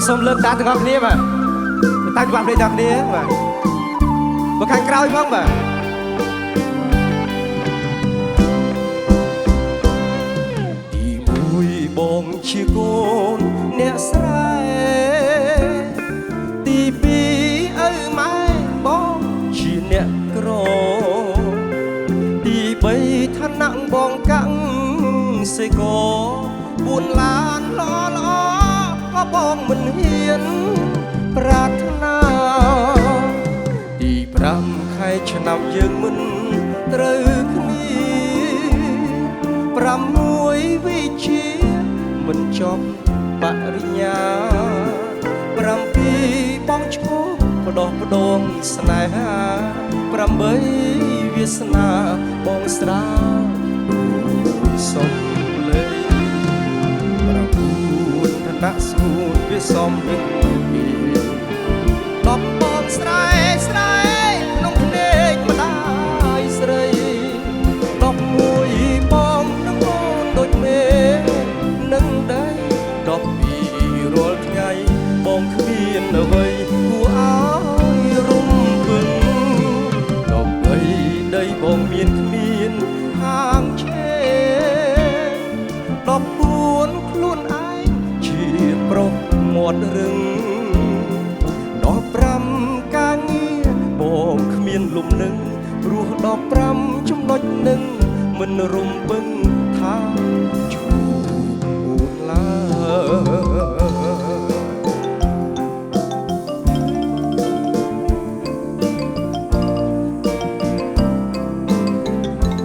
សូមលើកតាទាំងអស់គ្នាបាទតាំងច្បាប់លេខទាំងគ្នាបាទបើខាងក្រោយផងបាទទីមួយបងជាកូនអ្នកស្រែទីពីរឪម៉ែបងជាអ្នកក្រទីបីឋានៈបងកាំងសេក4ឡានល្អក៏បងមិនហ៊ានប្រាថ្នាទី5ខែឆ្នាំយើងមិនត្រូវគ្នា6វិជាមិនចប់បរិញ្ញា7បងឈ្មោះបដោះបដងស្នេហា8វាសនាបងស្រាលសុំលេង9ឋានៈស្ងួនវាសំនឹងពី10បងស្រែក្នុងភ្នែកម្ដាយស្រី11បងនឹងអូនដូចមេនឹងដី12រាល់ថ្ងៃបងគ្មានអ្វីគួរឲ្យរំពឹង13ដីបងមានគ្មានហាងឆេ14ខ្លួនឯងជាប្រុសមាត់រឹង15ការងារបងគ្មានលំនឹងព្រោះ15ចំណុចនឹងមិនរំពឹងថាជួបឡើ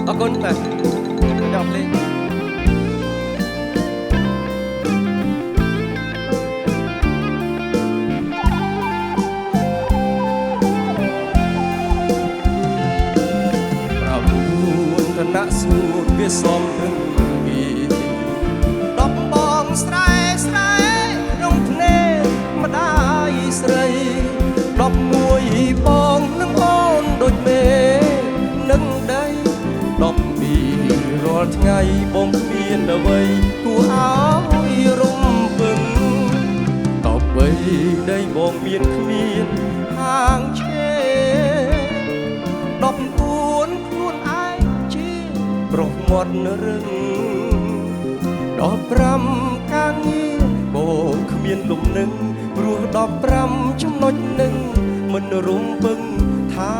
អរគុណបាទដល់លេងណាក់ស្ងួតវាសំនឹងពី10បងស្រែក្នុងភ្នែកម្ដាយស្រី11បងនឹងអូនដូចមេនឹងដី12រាល់ថ្ងៃបងគ្មានអ្វីគួរឲ្យរំពឹង13ដីបងមានគ្មានហាងឆេ14ខ្លួនឯងប្រុសមាត់រឹង15ការងារបងគ្មានលំនឹងព្រោះ15ចំណុចនឹងមិនរំពឹងថា